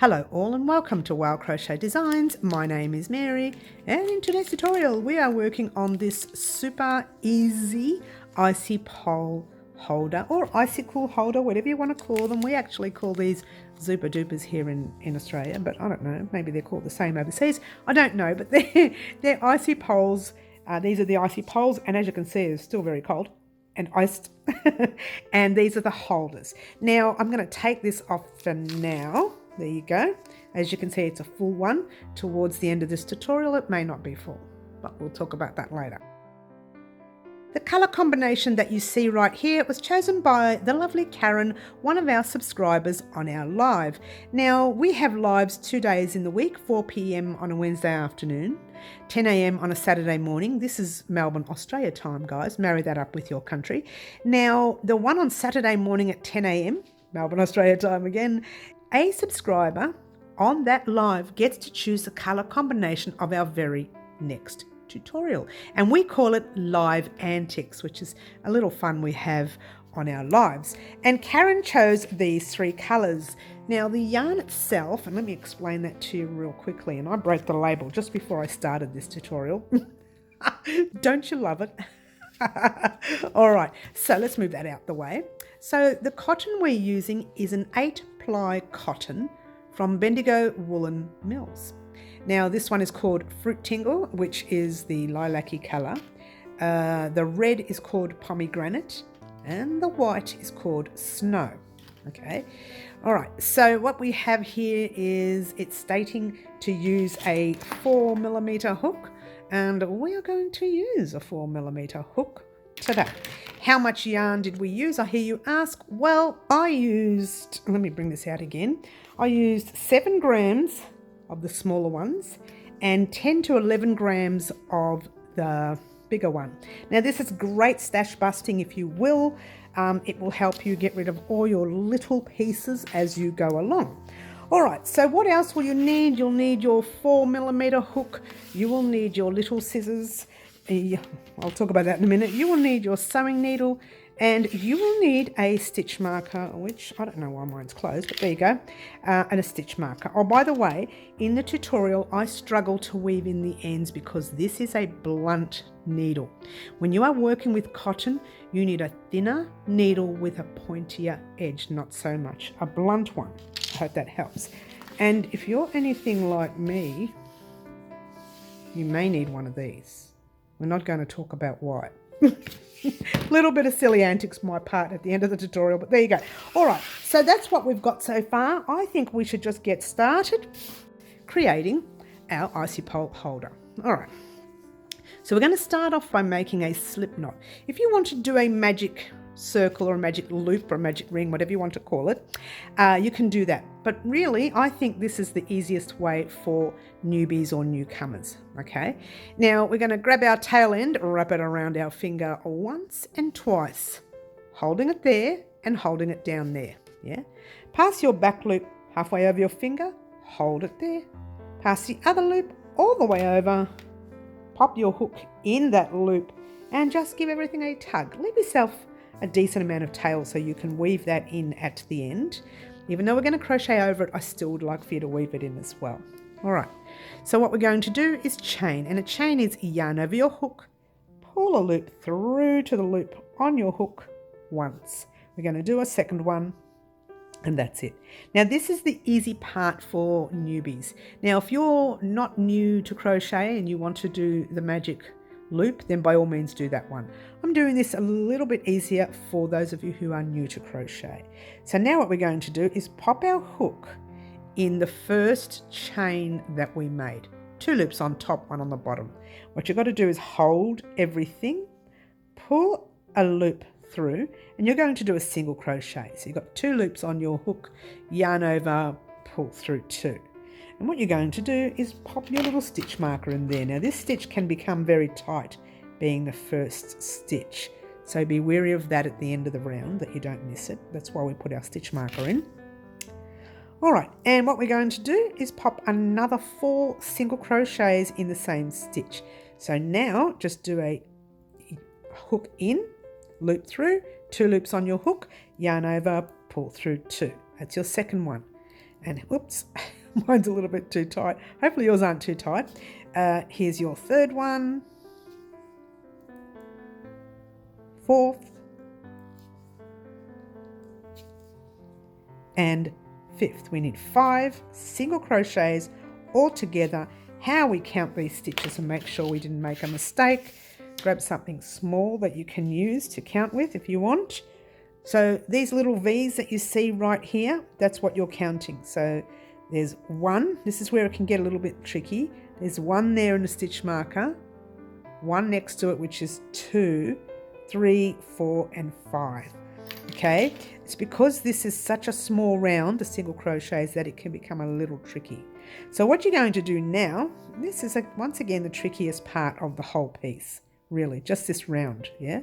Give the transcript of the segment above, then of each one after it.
Hello all and welcome to Crochet Designs. My name is Mary and in today's tutorial we are working on this super easy icy pole holder or icicle holder, whatever you want to call them. We actually call these Zupa Dupas here in Australia, but I don't know, maybe they're called the same overseas. I don't know, but they're icy poles. These are the icy poles, and as you can see it's still very cold and iced. And these are the holders. Now I'm going to take this off for now. There you go. As you can see, it's a full one. Towards the end of this tutorial, it may not be full, but we'll talk about that later. The colour combination that you see right here was chosen by the lovely Karen, one of our subscribers on our live. Now, we have lives 2 days in the week, 4 p.m. on a Wednesday afternoon, 10 a.m. on a Saturday morning. This is Melbourne, Australia time, guys. Marry that up with your country. Now, the one on Saturday morning at 10 a.m., Melbourne, Australia time again, a subscriber on that live gets to choose the colour combination of our very next tutorial. And we call it Live Antics, which is a little fun we have on our lives. And Karen chose these 3 colours. Now the yarn itself, and let me explain that to you real quickly, and I broke the label just before I started this tutorial. Don't you love it? All right, so let's move that out the way. So the cotton we're using is an 8-ply cotton from Bendigo Woolen Mills. Now this one is called Fruit Tingle, which is the lilac-y colour. The red is called Pomegranate and the white is called Snow. Okay, all right, so what we have here is it's stating to use a 4mm hook, and we are going to use a 4mm hook today. How much yarn did we use, I hear you ask? Well, I used, let me bring this out again. I used 7 grams of the smaller ones and 10 to 11 grams of the bigger one. Now this is great stash busting, if you will. It will help you get rid of all your little pieces as you go along. All right, so what else will you need? You'll need your 4mm hook. You will need your little scissors. I'll talk about that in a minute. You will need your sewing needle, and you will need a stitch marker, which I don't know why mine's closed, but there you go, and a stitch marker. Oh, by the way, in the tutorial, I struggle to weave in the ends because this is a blunt needle. When you are working with cotton, you need a thinner needle with a pointier edge, not so much a blunt one. I hope that helps. And if you're anything like me, you may need one of these. We're not going to talk about why. Little bit of silly antics my part at the end of the tutorial, but there you go. All right, so that's what we've got so far. I think we should just get started creating our icy pole holder. All right, so we're going to start off by making a slip knot. If you want to do a magic circle or a magic loop or a magic ring, whatever you want to call it, you can do that. But really, I think this is the easiest way for newbies or newcomers. Okay, now we're going to grab our tail end, wrap it around our finger once and twice, holding it there and holding it down there. Yeah, pass your back loop halfway over your finger, hold it there, pass the other loop all the way over, pop your hook in that loop and just give everything a tug. Leave yourself a decent amount of tail so you can weave that in at the end. Even though we're going to crochet over it, I still would like for you to weave it in as well. All right, so what we're going to do is chain, and a chain is yarn over your hook, pull a loop through to the loop on your hook once. We're going to do a second one, and that's it. Now this is the easy part for newbies. Now if you're not new to crochet and you want to do the magic loop, then by all means do that one. I'm doing this a little bit easier for those of you who are new to crochet. So now what we're going to do is pop our hook in the first chain that we made. 2 loops on top, 1 on the bottom. What you've got to do is hold everything, pull a loop through, and you're going to do a single crochet. So you've got 2 loops on your hook, yarn over, pull through 2. And what you're going to do is pop your little stitch marker in there. Now this stitch can become very tight, being the first stitch. So be wary of that at the end of the round, that you don't miss it. That's why we put our stitch marker in. All right, and what we're going to do is pop another 4 single crochets in the same stitch. So now just do a hook in, loop through, 2 loops on your hook, yarn over, pull through 2. That's your second one. And whoops, mine's a little bit too tight. Hopefully yours aren't too tight. Here's your third one, fourth, and fifth. We need 5 single crochets all together. How we count these stitches and make sure we didn't make a mistake. Grab something small that you can use to count with if you want. So these little V's that you see right here, that's what you're counting. So there's 1, this is where it can get a little bit tricky. There's 1 there in the stitch marker, 1 next to it, which is 2, 3, 4, and 5. Okay, it's because this is such a small round, the single crochets, that it can become a little tricky. So what you're going to do now, this is once again the trickiest part of the whole piece, really, just this round, yeah?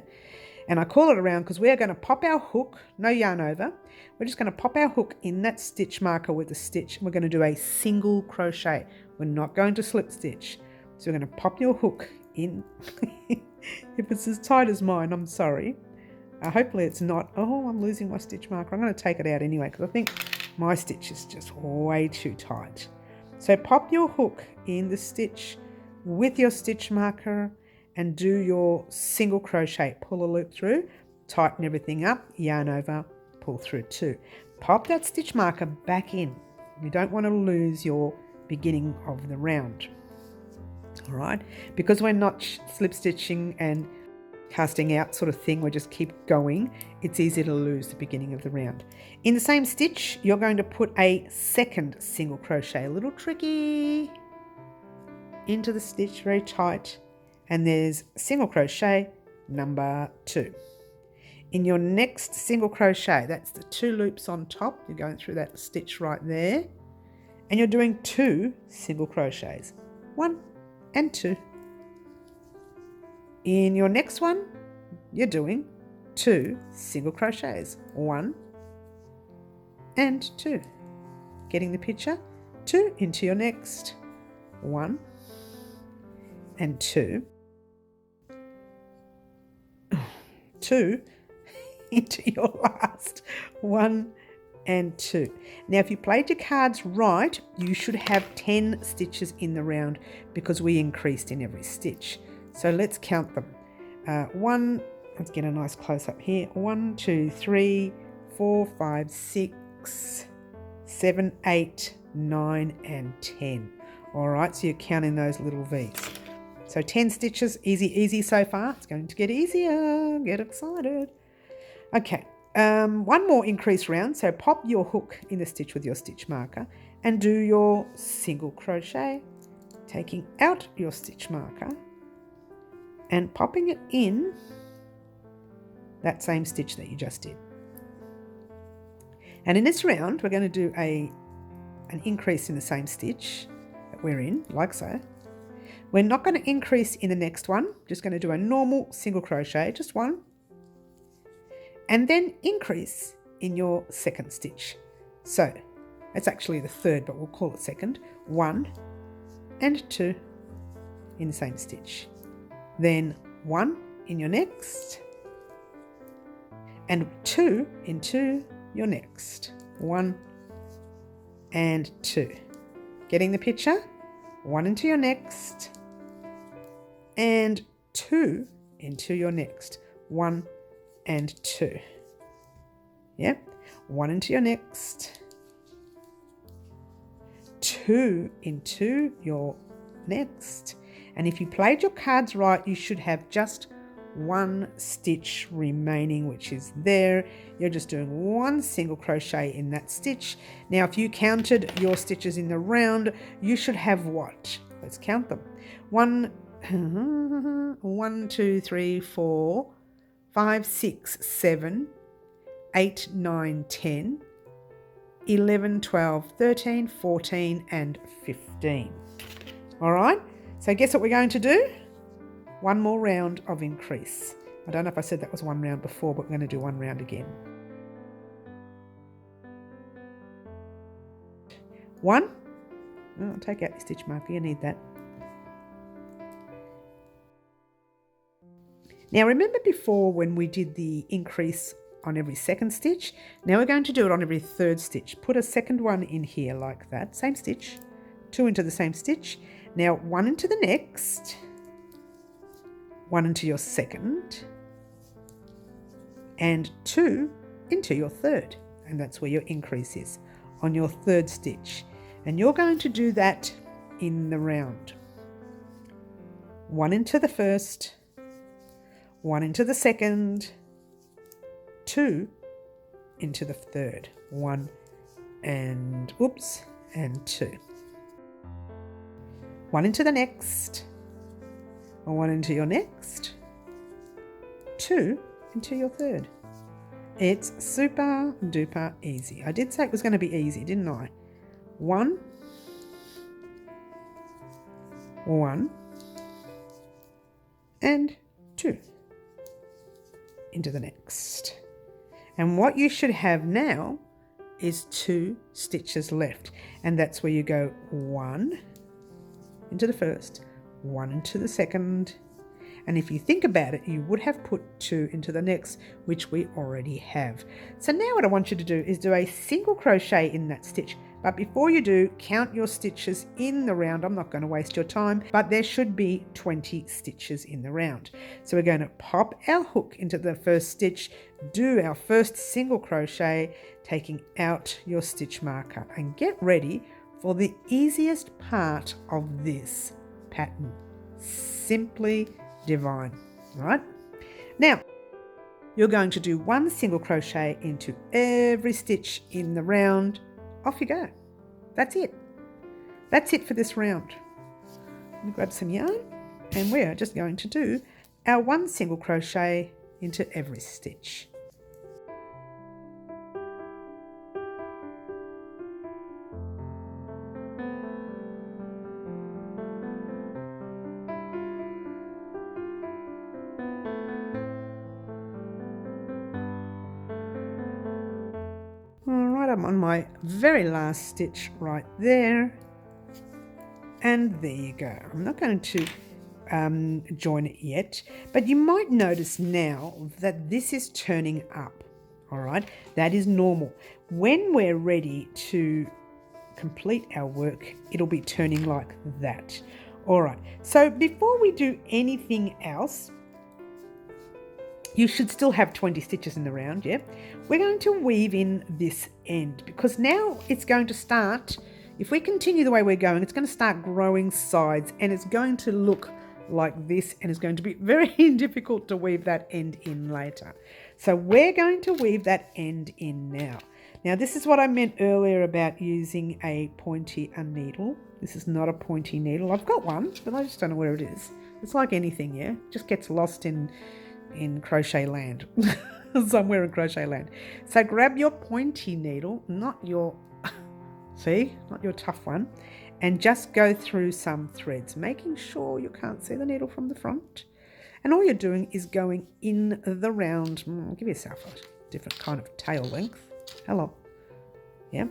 And I call it a round because we're going to pop our hook, no yarn over. We're just going to pop our hook in that stitch marker with the stitch, and we're going to do a single crochet. We're not going to slip stitch. So we're going to pop your hook in. If it's as tight as mine, I'm sorry. Hopefully it's not. Oh, I'm losing my stitch marker. I'm going to take it out anyway because I think my stitch is just way too tight. So pop your hook in the stitch with your stitch marker and do your single crochet. Pull a loop through, tighten everything up, yarn over, pull through 2. Pop that stitch marker back in. You don't want to lose your beginning of the round. All right, because we're not slip stitching and casting out sort of thing, we just keep going, it's easy to lose the beginning of the round. In the same stitch, you're going to put a second single crochet, a little tricky, into the stitch, very tight, and there's single crochet number 2. In your next single crochet, that's the 2 loops on top, you're going through that stitch right there, and you're doing 2 single crochets, 1 and 2. In your next one, you're doing 2 single crochets, 1 and 2. Getting the picture? 2 into your next, 1 and 2. 2 into your last, 1 and 2. Now if you played your cards right, you should have 10 stitches in the round because we increased in every stitch. So let's count them. 1, let's get a nice close up here. 1, 2, 3, 4, 5, 6, 7, 8, 9, and 10. All right, so you're counting those little V's. So 10 stitches, easy so far. It's going to get easier. Get excited. Okay, one more increase round. So pop your hook in the stitch with your stitch marker and do your single crochet, taking out your stitch marker and popping it in that same stitch that you just did. And in this round, we're going to do an increase in the same stitch that we're in, like so. We're not going to increase in the next one, just going to do a normal single crochet, just 1, and then increase in your second stitch. So it's actually the third, but we'll call it second. 1 and 2 in the same stitch. Then 1 in your next, and 2 into your next. 1 and 2. Getting the picture? 1 into your next, and 2 into your next. 1 and 2. Yep. 1 into your next, 2 into your next. And if you played your cards right, you should have just 1 stitch remaining, which is there. You're just doing 1 single crochet in that stitch. Now, if you counted your stitches in the round, you should have what? Let's count them. 1, 2, 3, 4, 5, 6, 7, 8, 9, 10, 11, 12, 13, 14, and 15. All right. So guess what we're going to do? 1 more round of increase. I don't know if I said that was 1 round before, but we're going to do 1 round again. 1. Oh, take out your stitch marker, you need that. Now remember before when we did the increase on every second stitch. Now we're going to do it on every third stitch. Put a second one in here like that, same stitch, 2 into the same stitch. Now 1 into the next, 1 into your second, and 2 into your third, and that's where your increase is, on your third stitch. And you're going to do that in the round. 1 into the first, 1 into the second, 2 into the third, 1 and 2. 1 into the next, 1 into your next, 2 into your third. It's super duper easy. I did say it was going to be easy, didn't I? 1, 1, and 2 into the next. And what you should have now is 2 stitches left, and that's where you go 1 into the first, 1 into the second, and if you think about it, you would have put 2 into the next, which we already have. So now what I want you to do is do a single crochet in that stitch. But before you do, count your stitches in the round. I'm not going to waste your time, but there should be 20 stitches in the round. So we're going to pop our hook into the first stitch, do our first single crochet, taking out your stitch marker, and get ready for the easiest part of this pattern. Simply divine, right? Now, you're going to do 1 single crochet into every stitch in the round. Off you go. That's it. That's it for this round. Let me grab some yarn, and we're just going to do our 1 single crochet into every stitch. I'm on my very last stitch right there, and there you go. I'm not going to join it yet, but you might notice now that this is turning up. All right, that is normal. When we're ready to complete our work, it'll be turning like that. All right, so before we do anything else, you should still have 20 stitches in the round, yeah? We're going to weave in this end, because now it's going to start, if we continue the way we're going, it's going to start growing sides, and it's going to look like this, and it's going to be very difficult to weave that end in later. So we're going to weave that end in now. Now this is what I meant earlier about using a pointy needle. This is not a pointy needle. I've got one, but I just don't know where it is. It's like anything, yeah? It just gets lost in crochet land. Somewhere in crochet land. So grab your pointy needle, not your not your tough one, and just go through some threads, making sure you can't see the needle from the front. And all you're doing is going in the round. Give yourself a different kind of tail length. Hello. Yeah.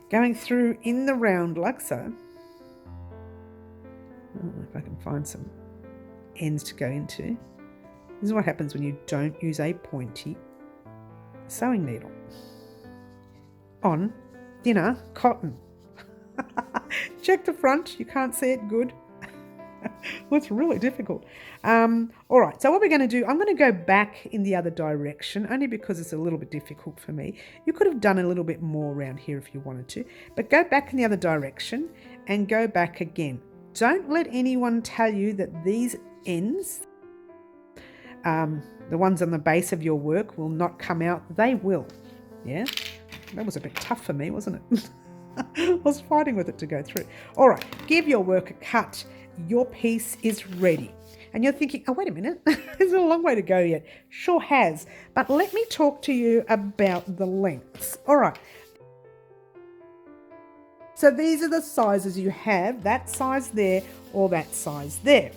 Going through in the round like so. If I can find some ends to go into. This is what happens when you don't use a pointy sewing needle on thinner cotton. Check the front, you can't see it good. Well, it's really difficult. All right, so what we're going to do, I'm going to go back in the other direction, only because it's a little bit difficult for me. You could have done a little bit more around here if you wanted to, but go back in the other direction and go back again. Don't let anyone tell you that these ends, the ones on the base of your work, will not come out. They will. Yeah, that was a bit tough for me, wasn't it? I was fighting with it to go through. All right, give your work a cut. Your piece is ready. And you're thinking, oh, wait a minute, there's a long way to go yet. Sure has. But let me talk to you about the lengths. All right. So these are the sizes you have, that size there or that size there.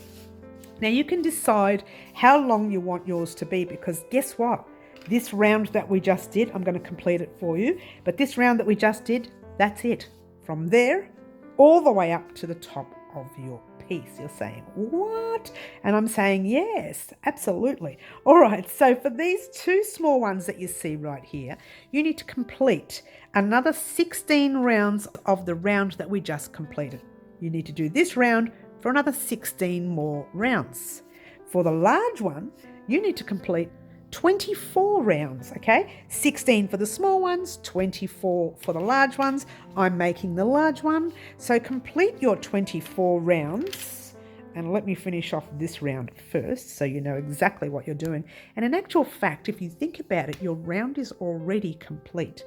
Now you can decide how long you want yours to be, because guess what? This round that we just did, I'm going to complete it for you, but this round that we just did, that's it. From there, all the way up to the top of your piece. You're saying, what? And I'm saying, yes, absolutely. All right, so for these 2 small ones that you see right here, you need to complete another 16 rounds of the round that we just completed. You need to do this round for another 16 more rounds. For the large one, you need to complete 24 rounds, okay? 16 for the small ones, 24 for the large ones. I'm making the large one. So complete your 24 rounds. And let me finish off this round first so you know exactly what you're doing. And in actual fact, if you think about it, your round is already complete.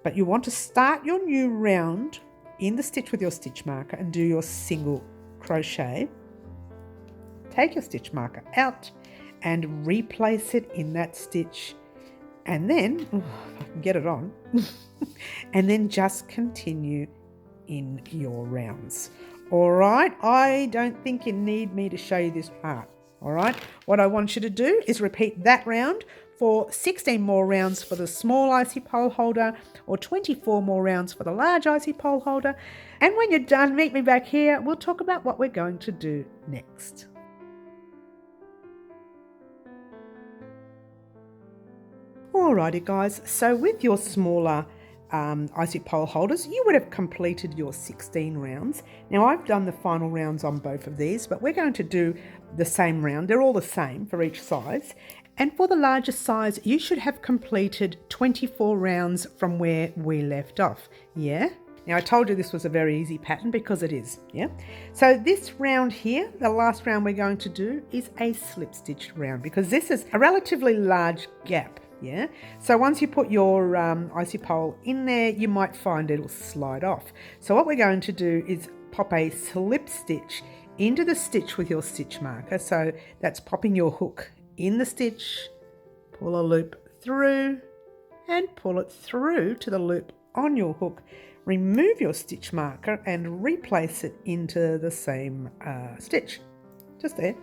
But you want to start your new round in the stitch with your stitch marker and do your single crochet. Take your stitch marker out and replace it in that stitch, and then if I can get it on and then just continue in your rounds. All right, I don't think you need me to show you this part. All right, what I want you to do is repeat that round for 16 more rounds for the small icy pole holder, or 24 more rounds for the large icy pole holder. And when you're done, meet me back here. We'll talk about what we're going to do next. Alrighty guys, so with your smaller icy pole holders, you would have completed your 16 rounds. Now I've done the final rounds on both of these, but we're going to do the same round. They're all the same for each size. And for the larger size, you should have completed 24 rounds from where we left off, yeah? Now I told you this was a very easy pattern because it is, yeah? So this round here, the last round we're going to do, is a slip stitched round because this is a relatively large gap. Yeah, so once you put your icy pole in there, you might find it'll slide off. So what we're going to do is pop a slip stitch into the stitch with your stitch marker. So that's popping your hook in the stitch, pull a loop through and pull it through to the loop on your hook. Remove your stitch marker and replace it into the same stitch. Just there,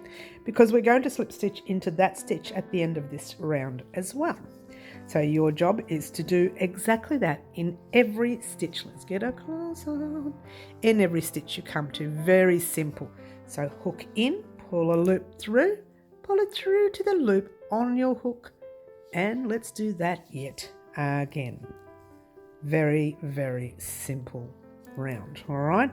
because we're going to slip stitch into that stitch at the end of this round as well. So your job is to do exactly that in every stitch. Let's get a close up. In every stitch you come to, very simple. So hook in, pull a loop through, pull it through to the loop on your hook, and let's do that yet again. Very, very simple round, all right?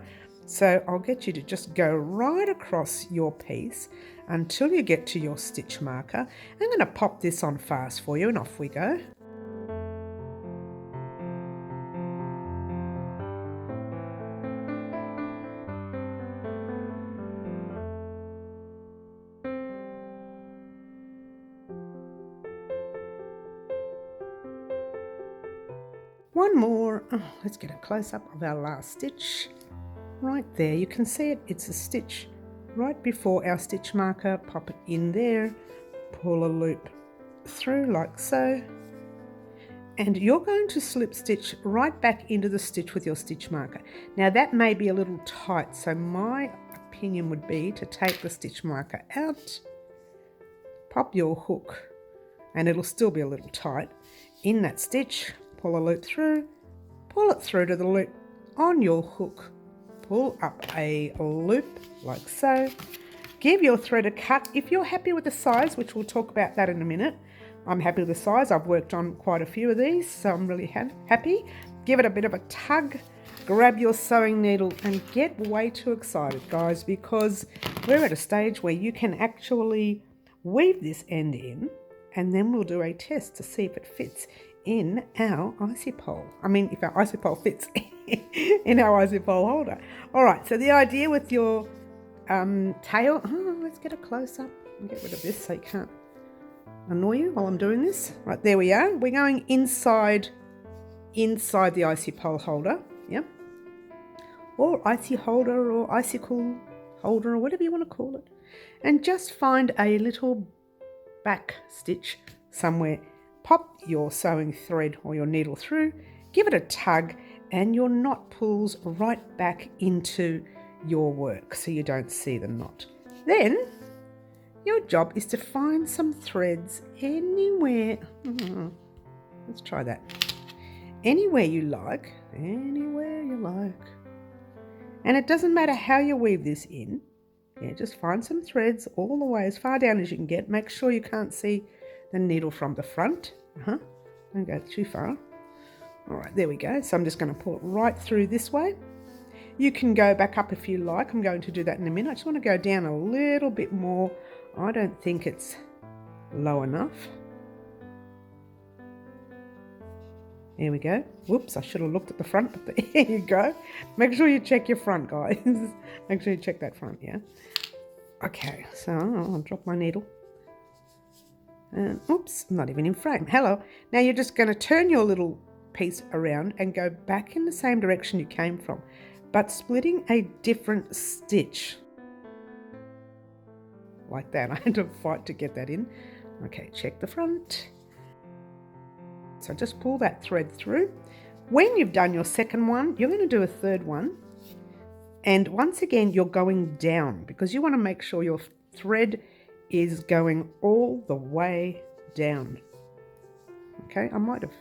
So I'll get you to just go right across your piece until you get to your stitch marker. I'm going to pop this on fast for you and off we go. One more. Oh, let's get a close-up of our last stitch. Right there, you can see it, it's a stitch right before our stitch marker. Pop it in there, pull a loop through like so, and you're going to slip stitch right back into the stitch with your stitch marker. Now that may be a little tight, so my opinion would be to take the stitch marker out, pop your hook, and it'll still be a little tight, in that stitch, pull a loop through, pull it through to the loop on your hook, pull up a loop like so. Give your thread a cut if you're happy with the size, which we'll talk about that in a minute. I'm happy with the size. I've worked on quite a few of these, so I'm really happy. Give it a bit of a tug, grab your sewing needle and get way too excited, guys, because we're at a stage where you can actually weave this end in, and then we'll do a test to see if it fits in our icy pole. I mean, if our icy pole fits in our icy pole holder. All right, so the idea with your tail, let's get a close up and get rid of this so you can't annoy you while I'm doing this. Right, there we are. We're going inside the icy pole holder, yeah, or icy holder or icicle holder or whatever you want to call it, and just find a little back stitch somewhere. Pop your sewing thread or your needle through, give it a tug, and your knot pulls right back into your work so you don't see the knot. Then your job is to find some threads anywhere. Let's try that. Anywhere you like, anywhere you like. And it doesn't matter how you weave this in, Yeah, just find some threads all the way as far down as you can get. Make sure you can't see the needle from the front. Don't go too far. All right, there we go. So I'm just going to pull it right through this way. You can go back up if you like. I'm going to do that in a minute. I just want to go down a little bit more. I don't think it's low enough. There we go. Whoops, I should have looked at the front, but there you go. Make sure you check your front, guys. Make sure you check that front, yeah? Okay, so I'll drop my needle. Oops, I'm not even in frame. Hello. Now you're just going to turn your little piece around and go back in the same direction you came from, but splitting a different stitch. Like that. I had to fight to get that in. Okay, check the front. So just pull that thread through. When you've done your second one, you're going to do a third one. And once again, you're going down because you want to make sure your thread is going all the way down. Okay, I might have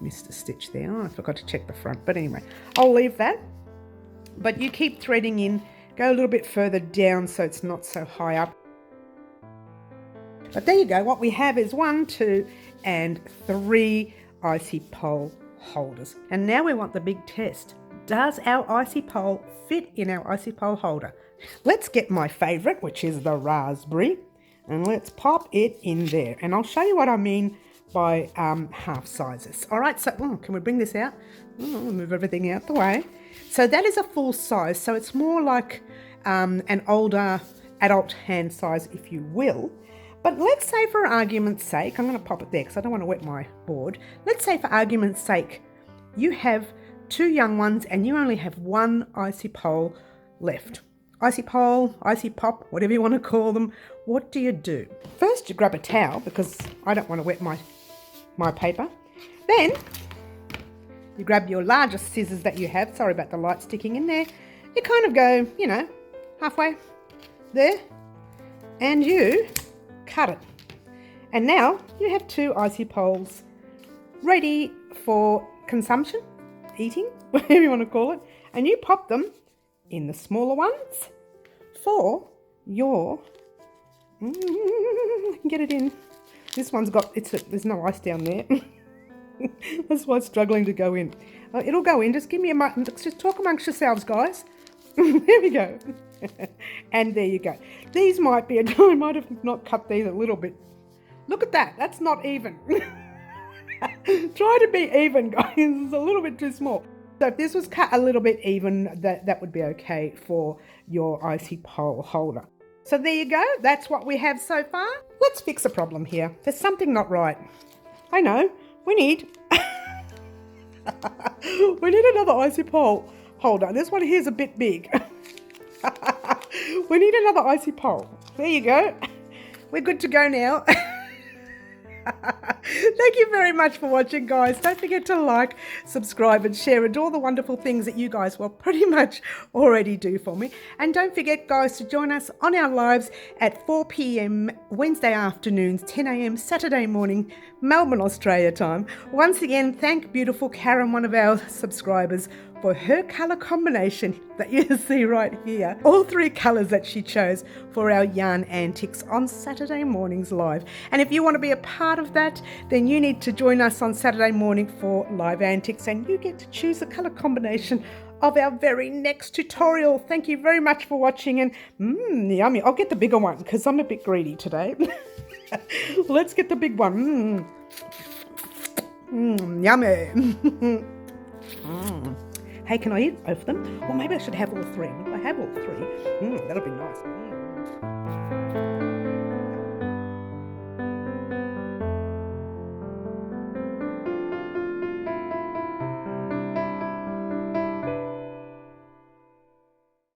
missed a stitch there. Oh, I forgot to check the front. But anyway, I'll leave that. But you keep threading in. Go a little bit further down so it's not so high up. But there you go. What we have is 1, 2, and 3 icy pole holders. And now we want the big test. Does our icy pole fit in our icy pole holder? Let's get my favourite, which is the raspberry, and let's pop it in there. And I'll show you what I mean by half sizes. All right, so can we bring this out? Move everything out the way. So that is a full size. So it's more like an older adult hand size, if you will. But let's say for argument's sake, I'm going to pop it there because I don't want to wet my board. Let's say for argument's sake, you have 2 young ones and you only have 1 icy pole left. Icy pole, icy pop, whatever you want to call them. What do you do? First, you grab a towel because I don't want to wet my paper. Then, you grab your largest scissors that you have. Sorry about the light sticking in there. You kind of go, you know, halfway there. And you cut it. And now you have 2 icy poles ready for consumption, eating, whatever you want to call it. And you pop them in the smaller ones for your, get it in. This one's got, there's no ice down there. That's why it's struggling to go in. It'll go in, just give me just talk amongst yourselves, guys. There we go. And there you go. These might be, I might have not cut these a little bit. Look at that, that's not even. Try to be even, guys. It's a little bit too small. So if this was cut a little bit even, that would be okay for your icy pole holder. So there you go. That's what we have so far. Let's fix a problem here. There's something not right. I know. We need another icy pole holder. This one here is a bit big. We need another icy pole. There you go. We're good to go now. Thank you very much for watching, guys. Don't forget to like, subscribe and share and do all the wonderful things that you guys will pretty much already do for me. And don't forget, guys, to join us on our lives at 4 p.m. Wednesday afternoons, 10 a.m. Saturday morning, Melbourne, Australia time. Once again, thank beautiful Karen, one of our subscribers, for her colour combination that you see right here. All 3 colours that she chose for our yarn antics on Saturday mornings live. And if you want to be a part of that, then you need to join us on Saturday morning for live antics, and you get to choose the colour combination of our very next tutorial. Thank you very much for watching, and yummy. I'll get the bigger one because I'm a bit greedy today. Let's get the big one. Yummy. Hey, can I eat both of them? Well, maybe I should have all 3. If I have all 3, that'll be nice.